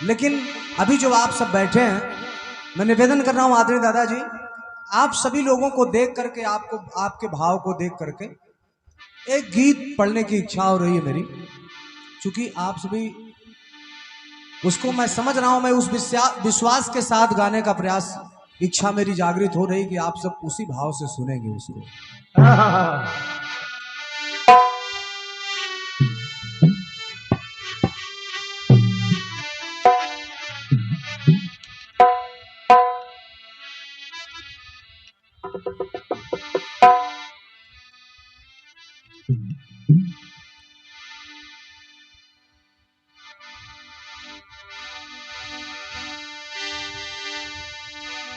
लेकिन अभी जो आप सब बैठे हैं, मैं निवेदन कर रहा हूं आदरणीय दादाजी, आप सभी लोगों को देख करके, आपको आपके भाव को देख करके एक गीत पढ़ने की इच्छा हो रही है मेरी। क्योंकि आप सभी उसको मैं समझ रहा हूं, मैं उस विश्वास के साथ गाने का प्रयास, इच्छा मेरी जागृत हो रही कि आप सब उसी भाव से सुनेंगे उसको।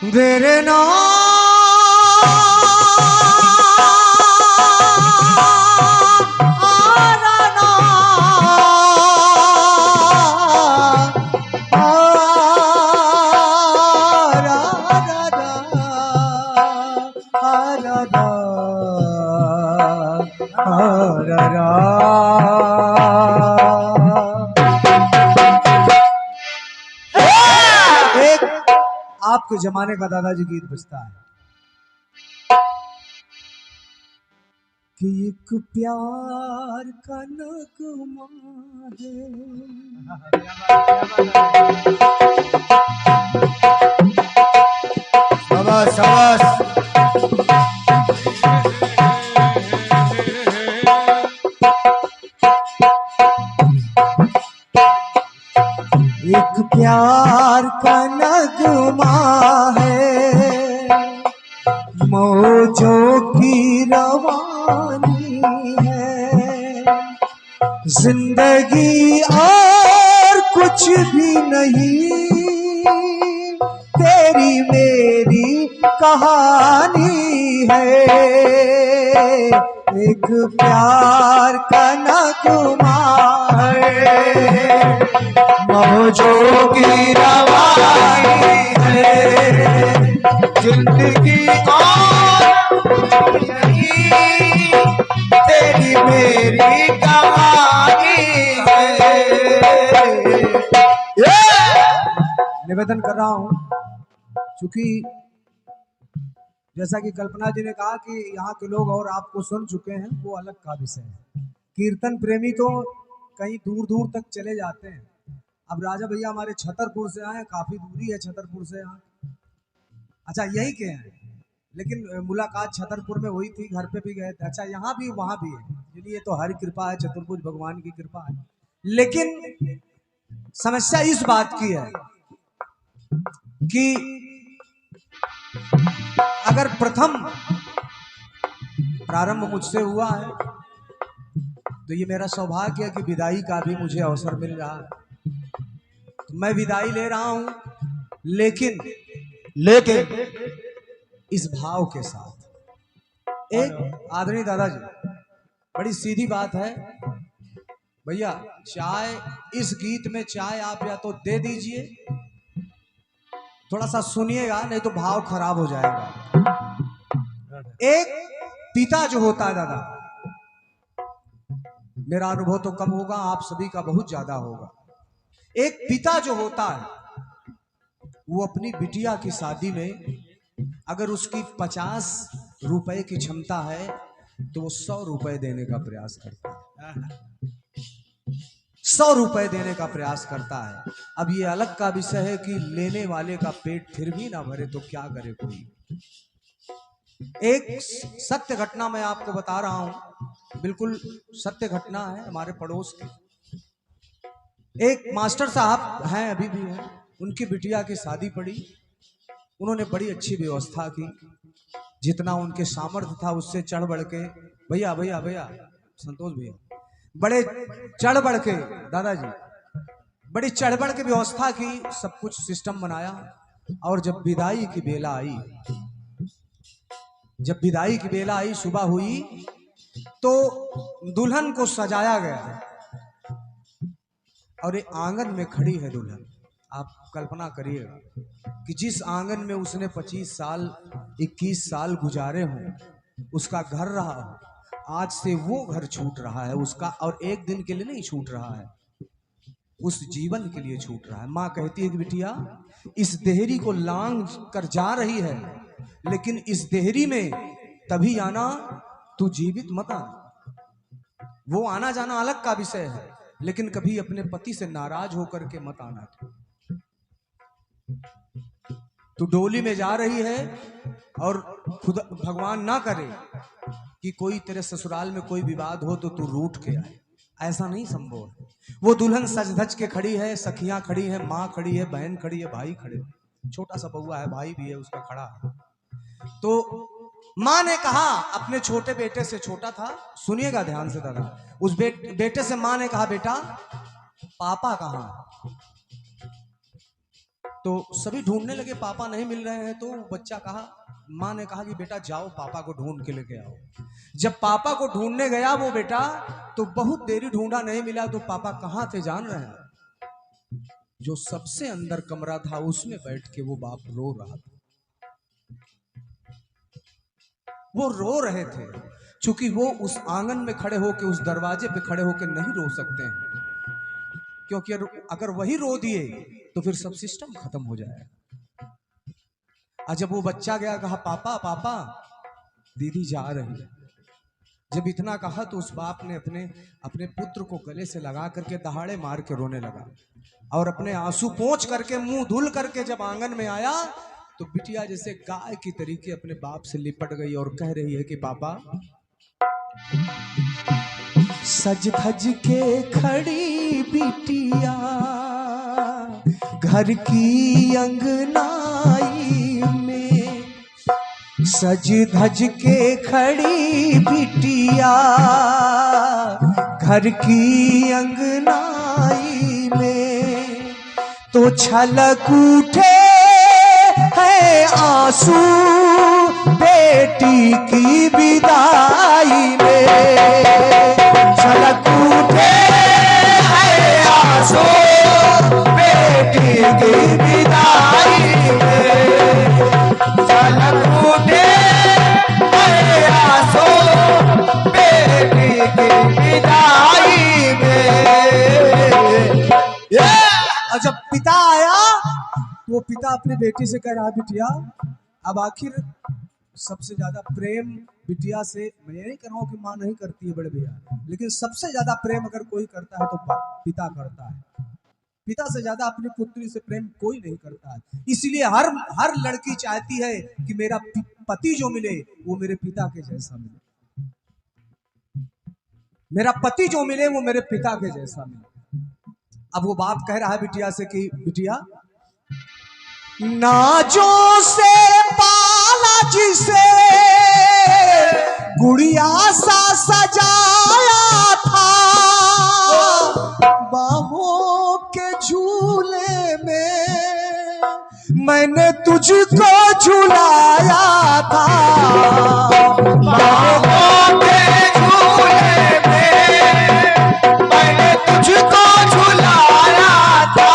तेरे नाम आपके जमाने का दादाजी गीत बजता है कि एक प्यार का नगमा है। शाबाश शाबाश। एक प्यार का नगमा है, मौजों की रवानी है, जिंदगी और कुछ भी नहीं, तेरी मेरी कहानी है। एक प्यार का नगमा है, मौजों की रवानी है, जिंदगी और नहीं, तेरी मेरी कहानी है। निवेदन कर रहा हूं, क्योंकि जैसा कि कल्पना जी ने कहा कि यहाँ के लोग और आपको सुन चुके हैं, वो अलग का विषय है। कीर्तन प्रेमी तो कहीं दूर दूर तक चले जाते हैं। अब राजा भैया हमारे छतरपुर से आए, काफी दूरी है छतरपुर से यहाँ। अच्छा यही के हैं, लेकिन मुलाकात छतरपुर में हुई थी, घर पे भी गए थे। अच्छा यहाँ भी वहां भी है, इसलिए तो हरि कृपा है, चतुर्भुज भगवान की कृपा है। लेकिन समस्या इस बात की है कि अगर प्रथम प्रारंभ मुझसे हुआ है तो ये मेरा सौभाग्य है कि विदाई का भी मुझे अवसर मिल रहा है। तो मैं विदाई ले रहा हूं, लेकिन इस भाव के साथ। एक आदरणीय दादाजी, बड़ी सीधी बात है भैया, चाय इस गीत में चाय आप या तो दे दीजिए, थोड़ा सा सुनिएगा, नहीं तो भाव खराब हो जाएगा। एक पिता जो होता है दादा, मेरा अनुभव तो कम होगा, आप सभी का बहुत ज्यादा होगा। एक पिता जो होता है वो अपनी बिटिया की शादी में अगर उसकी 50 रुपए की क्षमता है तो वो 100 रुपए देने का प्रयास करता है, 100 रुपए देने का प्रयास करता है। अब ये अलग का विषय है कि लेने वाले का पेट फिर भी ना भरे तो क्या करे कोई। एक सत्य घटना मैं आपको बता रहा हूं, बिल्कुल सत्य घटना है, हमारे पड़ोस की। एक मास्टर साहब हैं, अभी भी हैं, उनकी बिटिया की शादी पड़ी। उन्होंने बड़ी अच्छी व्यवस्था की, जितना उनके सामर्थ्य था उससे चढ़ बढ़ के, भैया भैया भैया संतोष भैया, बड़े चढ़ बढ़ के दादाजी, बड़ी चढ़ बढ़ के व्यवस्था की, सब कुछ सिस्टम बनाया। और जब विदाई की बेला आई, सुबह हुई तो दुल्हन को सजाया गया और एक आंगन में खड़ी है दुल्हन। आप कल्पना करिएगा कि जिस आंगन में उसने 25 साल 21 साल गुजारे हों, उसका घर रहा हो, आज से वो घर छूट रहा है उसका, और एक दिन के लिए नहीं छूट रहा है, उस जीवन के लिए छूट रहा है। माँ कहती है कि बिटिया इस देहरी को लांग कर जा रही है, लेकिन इस देहरी में तभी आना, तू जीवित मत आना। वो आना जाना अलग का विषय है, लेकिन कभी अपने पति से नाराज होकर के मत आना। तू डोली में जा रही है और खुद भगवान ना करे कि कोई तेरे ससुराल में कोई विवाद हो तो तू रूठ के आए, ऐसा नहीं संभव है। वो दुल्हन सज धज के खड़ी है, सखियां खड़ी है, माँ खड़ी है, बहन खड़ी है, भाई खड़े, छोटा सा बउआ है, भाई भी है उसका खड़ा है। तो माँ ने कहा अपने छोटे बेटे से, छोटा था, सुनिएगा ध्यान से दादा, उस बेटे से माँ ने कहा बेटा पापा कहाँ? तो सभी ढूंढने लगे, पापा नहीं मिल रहे हैं। तो बच्चा कहा, माँ ने कहा कि बेटा जाओ पापा को ढूंढ के लेके आओ। जब पापा को ढूंढने गया वो बेटा, तो बहुत देरी ढूंढा, नहीं मिला। तो पापा कहाँ थे जान रहे हैं? जो सबसे अंदर कमरा था उसमें बैठ के वो बाप रो रहा था। वो रो रहे थे क्योंकि वो उस आंगन में खड़े होके, उस दरवाजे पे खड़े होके नहीं रो सकते हैं, क्योंकि अगर वही रो दिए तो फिर सब सिस्टम खत्म हो जाएगा। और जब वो बच्चा गया, कहा पापा पापा दीदी जा रही है। जब इतना कहा तो उस बाप ने अपने पुत्र को गले से लगा करके दहाड़े मार के रोने लगा, और अपने आंसू पोंछ करके, मुंह धुल करके जब आंगन में आया तो बिटिया जैसे गाय की तरीके अपने बाप से लिपट गई और कह रही है कि पापा सज धज के खड़ी बिटिया घर की अंगनाई में, सज धज के खड़ी बिटिया घर की अंगनाई में, तो छलक उठे है आंसू बेटी की विदाई में, छलक उठे है आंसू बेटी की विदाई में, छलक उठे है आंसू बेटी की विदाई में। और जब पिता आया तो वो पिता अपनी बेटी से कह रहा, बिटिया अब आखिर सबसे ज्यादा प्रेम बिटिया से, मैं नहीं कह रहा हूँ कि माँ नहीं करती है बड़े भैया, लेकिन सबसे ज्यादा प्रेम अगर कोई करता है तो पिता करता है। पिता से ज्यादा अपनी पुत्री से प्रेम कोई नहीं करता है। इसलिए हर लड़की चाहती है कि मेरा पति जो मिले वो मेरे पिता के जैसा मिले, मेरा पति जो मिले वो मेरे पिता के जैसा मिले। अब वो बाप कह रहा है बिटिया से कि बिटिया नाजों से पाला जिसे गुड़िया सा सजाया था, बाहों के झूले में मैंने तुझको झुलाया था, बाहों के झूले में मैंने तुझको झुलाया था।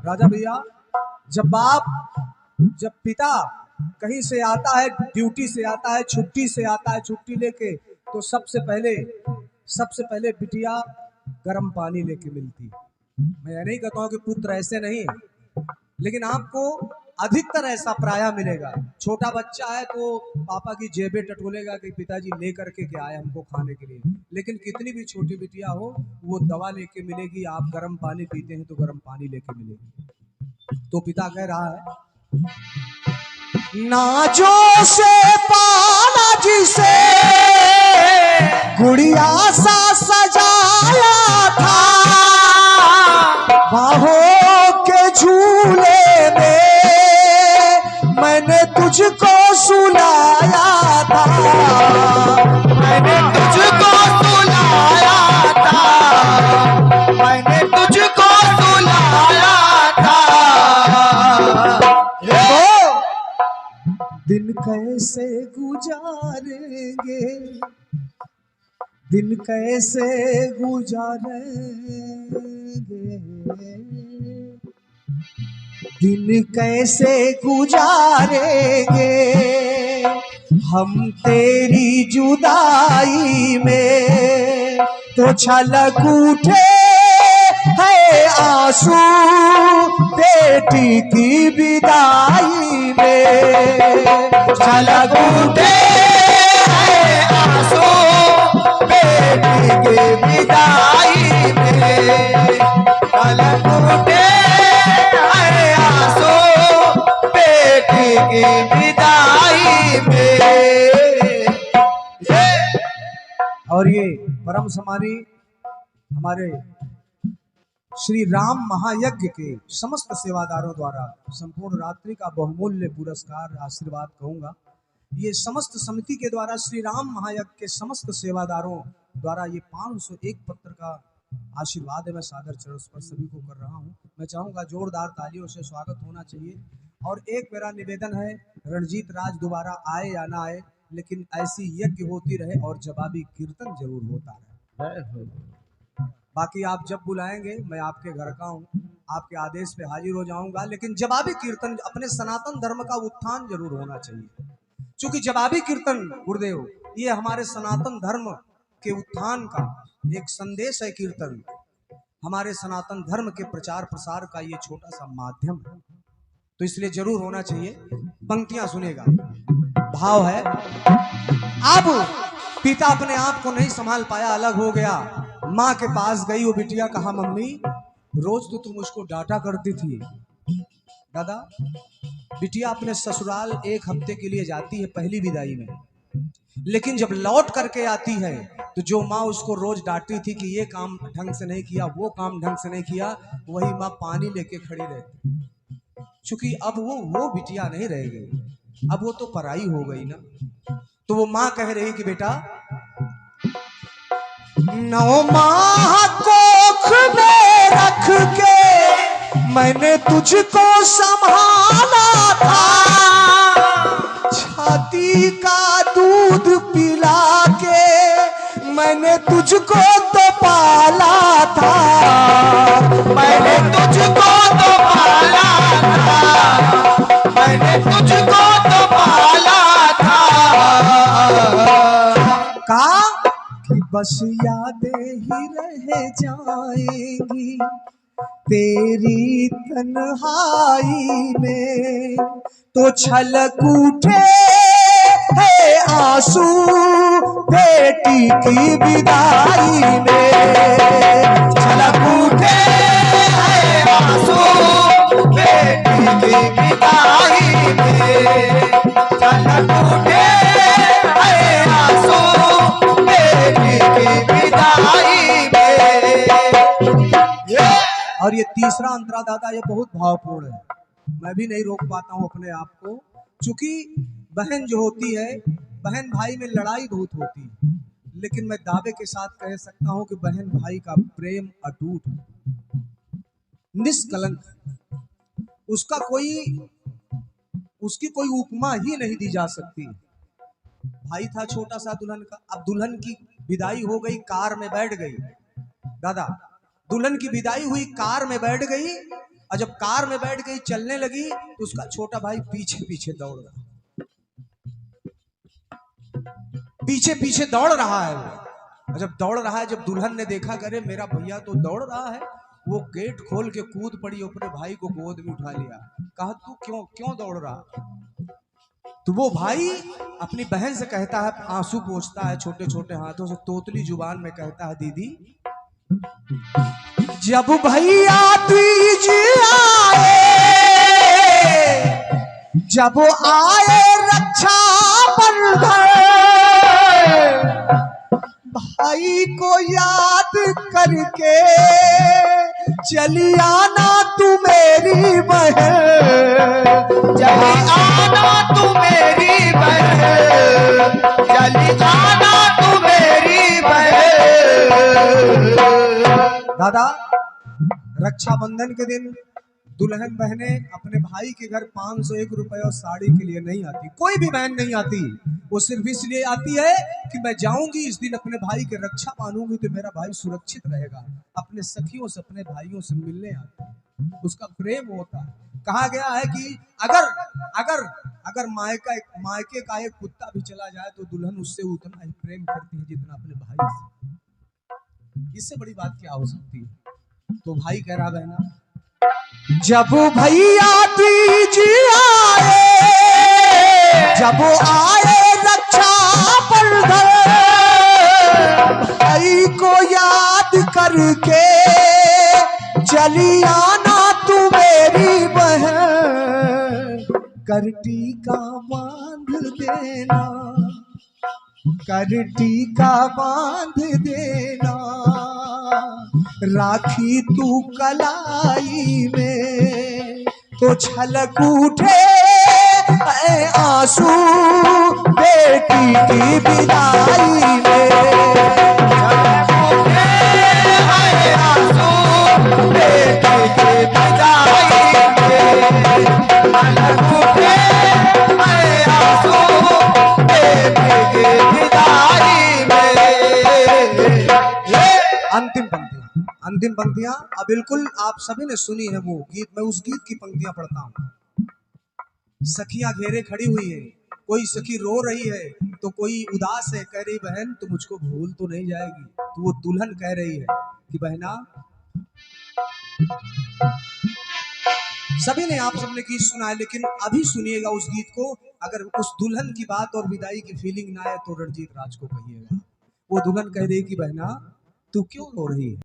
राजा भैया जब पिता कहीं से आता है, ड्यूटी से आता है, छुट्टी से आता है, छुट्टी लेके, तो सबसे पहले बिटिया गर्म पानी लेके मिलती। मैं नहीं कहता हूँ कि पुत्र ऐसे नहीं, लेकिन आपको अधिकतर ऐसा प्राय मिलेगा। छोटा बच्चा है तो पापा की जेबें टटोलेगा कि पिताजी ले करके क्या आए हमको खाने के लिए, लेकिन कितनी भी छोटी बिटिया हो वो दवा लेके मिलेगी। आप गर्म पानी पीते हैं तो गर्म पानी लेके मिलेगी। तो पिता कह रहा है नाजों से पाला जिसे गुड़िया सा सजाया था, बाहों के झूले में मैंने तुझको सुलाया था, मैंने तुझको सुलाया था, मैंने तुझको सुलाया था। दिन कैसे गुजारेंगे, दिन कैसे गुजारेंगे, दिन कैसे गुजारेंगे हम तेरी जुदाई में तो छलक उठे है आंसू, बेटी की विदाई में छलक उठे है आंसू, बेटी की विदाई में छलक उठे है आंसू, बेटी की विदाई में। और ये परम समानी हमारे श्री राम महायज्ञ के समस्त सेवादारों द्वारा संपूर्ण रात्रि का बहुमूल्य पुरस्कार आशीर्वाद कहूंगा। ये समस्त समिति के द्वारा श्री राम महायज्ञ के समस्त सेवादारों द्वारा ये 501 पत्र का आशीर्वाद है। मैं सादर चरण स्पर्श सभी को कर रहा हूँ। मैं चाहूंगा जोरदार तालियों से स्वागत होना चाहिए। और एक मेरा निवेदन है, रणजीत राज दोबारा आए या ना आए, लेकिन ऐसी यज्ञ होती रहे और जवाबी कीर्तन जरूर होता रहे। बाकी आप जब बुलाएंगे मैं आपके घर का हूँ, आपके आदेश पे हाजिर हो जाऊंगा, लेकिन जवाबी कीर्तन अपने सनातन धर्म का उत्थान जरूर होना चाहिए। क्योंकि जवाबी कीर्तन गुरुदेव ये हमारे सनातन धर्म के उत्थान का एक संदेश है। कीर्तन हमारे सनातन धर्म के प्रचार प्रसार का ये छोटा सा माध्यम है, तो इसलिए जरूर होना चाहिए। पंक्तियां सुनेगा। भाव है, अब पिता अपने आप को नहीं संभाल पाया, अलग हो गया। माँ के पास गई वो बिटिया, कहा मम्मी रोज तो तुम उसको डांटा करती थी। दादा बिटिया अपने ससुराल 1 हफ्ते के लिए जाती है पहली विदाई में, लेकिन जब लौट करके आती है तो जो माँ उसको रोज डांटती थी कि ये काम ढंग से नहीं किया, वो काम ढंग से नहीं किया, वही माँ पानी लेके खड़ी रहती। चूंकि अब वो बिटिया नहीं रह गई, अब वो तो पराई हो गई ना। तो वो माँ कह रही कि बेटा 9 माह कोख में रख के मैंने तुझको संभाला था, छाती का दूध पिला के मैंने तुझको तो पाला था, मैंने तुझको तो पाला था, मैंने तुझको तो पाला था। कहा कि बस यादें ही रह जाएंगी तेरी तन्हाई में, तो छलक उठे है आंसू, बेटी की विदाई में छलक उठे है आंसू, बेटी की विदाई में छलक उठे है आंसू, बेटी की विदाई में। और ये तीसरा अंतरा दादा ये बहुत भावपूर्ण है, मैं भी नहीं रोक पाता हूँ अपने आप को। चूंकि बहन जो होती है, बहन भाई में लड़ाई बहुत होती है, लेकिन मैं दावे के साथ कह सकता हूँ कि बहन भाई का प्रेम अटूट है, निष्कलंक है। उसकी कोई उपमा ही नहीं दी जा सकती। भाई था छोटा सा दुल्हन का, अब दुल्हन की विदाई हो गई, कार में बैठ गई। दादा दुल्हन की विदाई हुई, कार में बैठ गई, और जब कार में बैठ गई चलने लगी तो उसका छोटा भाई पीछे पीछे दौड़ रहा, पीछे पीछे दौड़ रहा है वो। जब दौड़ रहा है, जब दुल्हन ने देखा करे मेरा भैया तो दौड़ रहा है, वो गेट खोल के कूद पड़ी, अपने भाई को गोद में उठा लिया। कहा तू क्यों दौड़ रहा? तो वो भाई अपनी बहन से कहता है, आंसू पोंछता है छोटे छोटे हाथों से, तोतली जुबान में कहता है, दीदी जब भैया तीज आए, जब आए रक्षा बंधन, भाई को याद करके चली आना तू मेरी बहन, चली आना तू मेरी बहन, चली आना तू मेरी बहन। दादा रक्षाबंधन के दिन दुल्हन बहनें अपने भाई के घर 501 रुपए और साड़ी के लिए नहीं आती, कोई भी बहन नहीं आती। वो सिर्फ इसलिए आती है कि मैं जाऊंगी इस दिन अपने भाई के रक्षा मानूंगी तो मेरा भाई सुरक्षित रहेगा। अपने सखियों से, अपने भाइयों से मिलने आती है, उसका प्रेम होता है। कहा गया है कि अगर अगर अगर मायके का एक कुत्ता भी चला जाए तो दुल्हन उससे उतना ही प्रेम करती है जितना अपने भाई से। इससे बड़ी बात क्या हो सकती है। तो भाई कह रहा बहना, जब भैया दीजिए आए, जब आए रक्षा बंधन, भाई को याद करके चली आना तू मेरी बहन, करटी का बांध देना, करटी का बांध देना, राखी तू कलाई में तो छलक उठे आंसू बेटी की विदाई में, छलक उठे आंसू बेटी की विदाई में, छलक उठे आंसू बेटी की विदाई में। अंतिम पंक्तियां अब बिल्कुल आप सभी ने सुनी है वो गीत। मैं उस गीत की पंक्तियां पढ़ता हूं। सखियां घेरे खड़ी हुई है, कोई सखी रो रही है तो कोई उदास है, कह रही बहन तू मुझको भूल तो नहीं जाएगी। तो वो दुल्हन कह रही है कि बहना, सभी ने आप सबने गीत सुना है लेकिन अभी सुनिएगा उस गीत को। अगर उस दुल्हन की बात और विदाई की फीलिंग ना आए तो रणजीत राज को कहिएगा। वो दुल्हन कह रही कि बहना तू क्यों रो रही है।